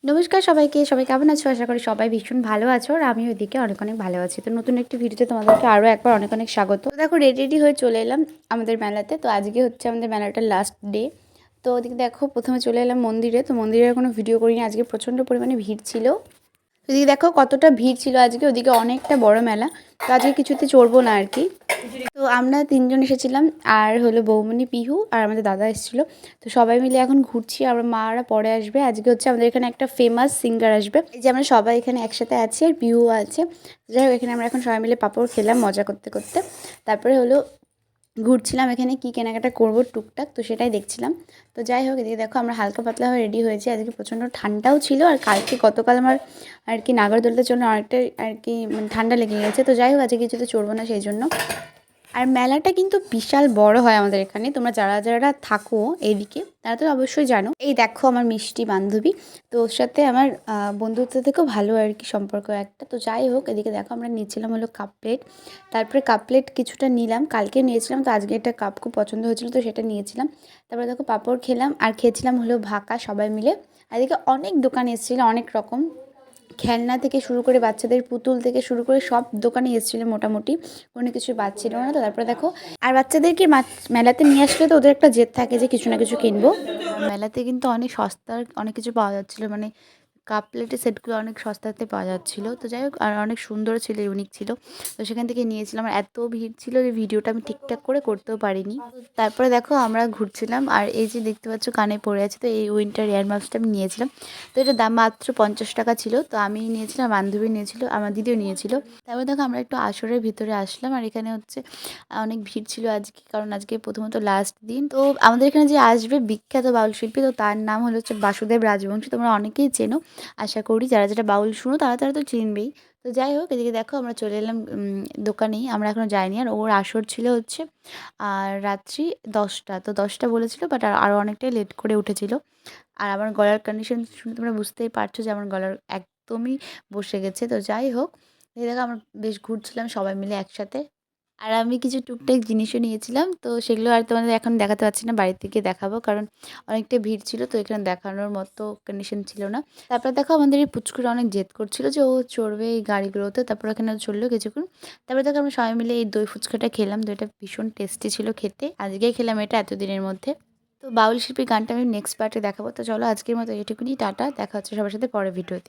নমস্কার সবাইকে, সবাই কেমন আছো? আশা করি সবাই ভীষণ ভালো আছো আর আমি ওইদিকে অনেক অনেক ভালো আছি। তো নতুন একটি ভিডিওতে তোমাদেরকে আরও একবার অনেক অনেক স্বাগত। তো দেখো রেডি হয়ে চলে এলাম আমাদের মেলাতে। তো আজকে হচ্ছে আমাদের মেলাটার লাস্ট ডে। তো ওদিকে দেখো প্রথমে চলে এলাম মন্দিরে। তো মন্দিরের কোনো ভিডিও করিনি, আজকে প্রচণ্ড পরিমাণে ভিড় ছিল। ওদিকে দেখো কতটা ভিড় ছিল আজকে, ওদিকে অনেকটা বড় মেলা। তো আজকে কিছুতে চড়বো না আর কি। তো আমরা 3 জন এসেছিলাম, আর হলো বৌমনি, পিহু আর আমাদের দাদা এসেছিলো। তো সবাই মিলে এখন ঘুরছি, আমরা মারা পরে আসবে। আজকে হচ্ছে আমাদের এখানে একটা ফেমাস সিঙ্গার আসবে, এই যে আমরা সবাই এখানে একসাথে আছি আর পিহু আছে। যাই হোক, এখানে আমরা এখন সবাই মিলে পাঁপড় খেলাম মজা করতে করতে। তারপরে হলো ঘুরছিলাম এখানে কি কেনাকাটা করবো টুকটাক, তো সেটাই দেখছিলাম। তো যাই হোক, এদিকে দেখো আমরা হালকা পাতলা হয়ে রেডি হয়েছি। আজকে প্রচণ্ড ঠান্ডাও ছিল, আর গতকাল আমার আর কি নাগরদোলটার জন্য অনেকটা আর কি ঠান্ডা লেগে গেছে। তো যাই হোক, আজকে কিছুতে চড়বো না সেই জন্য। আর মেলাটা কিন্তু বিশাল বড় হয় আমাদের এখানে। তোমরা যারা যারা থাকো এইদিকে তারা তো অবশ্যই জানো। এই দেখো আমার মিষ্টি বান্ধবী, তো ওর সাথে আমার বন্ধুত্ব থেকেও ভালো আর কি সম্পর্ক একটা। তো যাই হোক, এদিকে দেখো আমরা নিয়েছিলাম হলো কাপ প্লেট। তারপরে কাপ প্লেট কিছুটা নিলাম, কালকে নিয়েছিলাম, তো আজকে একটা কাপ খুব পছন্দ হয়েছিল তো সেটা নিয়েছিলাম। তারপরে দেখো পাঁপড় খেলাম আর খেয়েছিলাম হলো ভাকা সবাই মিলে। আর এদিকে অনেক দোকান এসেছিলো, অনেক রকম খেলনা থেকে শুরু করে বাচ্চাদের পুতুল থেকে শুরু করে সব দোকানে এসেছিলো মোটামুটি, কোনো কিছু বাদ ছিল না। তো তারপরে দেখো, আর বাচ্চাদেরকে মেলাতে নিয়ে আসলে তো ওদের একটা জেদ থাকে যে কিছু না কিছু কিনবো। মেলাতে কিন্তু অনেক সস্তার অনেক কিছু পাওয়া যাচ্ছিলো, মানে কাপ প্লেটের সেটগুলো অনেক সস্তাতে পাওয়া যাচ্ছিলো। তো যাই হোক, আর অনেক সুন্দর ছিল, ইউনিক ছিল। তো সেখান থেকে নিয়েছিলাম। আর এত ভিড় ছিল যে ভিডিওটা আমি ঠিকঠাক করে করতেও পারিনি। তারপরে দেখো আমরা ঘুরছিলাম, আর এই যে দেখতে পাচ্ছ কানে পড়ে আছে, তো এই উইন্টার ইয়ার মাস্কটা আমি নিয়েছিলাম। তো এটার দাম মাত্র 50 টাকা ছিল। তো আমি নিয়েছিলাম, বান্ধবী নিয়েছিল, আমার দিদিও নিয়েছিল। তারপর দেখো আমরা একটু আসরের ভিতরে আসলাম, আর এখানে হচ্ছে অনেক ভিড় ছিল আজকে, কারণ আজকে প্রথমত লাস্ট দিন। তো আমাদের এখানে যে আসবে বিখ্যাত বাউল শিল্পী, তো তার নাম হচ্ছে বাসুদেব রাজবংশী। তোমরা অনেকেই চেনো আশা করি, যারা যারা বাউল শুনো তারা তারা তো চিনবেই। তো যাই হোক, এদিকে দেখো আমরা চলে এলাম দোকানেই, আমরা এখনও যাইনি। আর ওর আসর ছিল হচ্ছে আর রাত্রি 10টা, তো 10টা বলেছিল, বাট আরও অনেকটাই লেট করে উঠেছিল। আর আমার গলার কন্ডিশন শুনে তোমরা বুঝতেই পারছো যে আমার গলার একদমই বসে গেছে। তো যাই হোক, এই দেখো আমরা বেশ ঘুরছিলাম সবাই মিলে একসাথে। আর আমি কিছু টুকটাক জিনিসও নিয়েছিলাম, তো সেগুলো আর তোমাদের এখন দেখাতে পারছি না, বাড়ির থেকে দেখাবো, কারণ অনেকটা ভিড় ছিল, তো এখানে দেখানোর মতো কন্ডিশন ছিল না। তারপর দেখো আমাদের এই পুচকুরা অনেক জেদ করছিল যে ও চড়বে এই গাড়িগুলোতে, তারপর এখানে চললো কিছুক্ষণ। তারপরে দেখো আমরা সবাই মিলে এই দই ফুচকাটা খেলাম, দইটা ভীষণ টেস্টি ছিল খেতে, আজকেই খেলাম এটা এতদিনের মধ্যে। তো বাউল শিল্পীর গানটা আমি নেক্সট পার্টে দেখাবো। তো চলো আজকের মতো এটুকুনি, টাটা, দেখা হচ্ছে সবার সাথে পরের ভিডিওতে।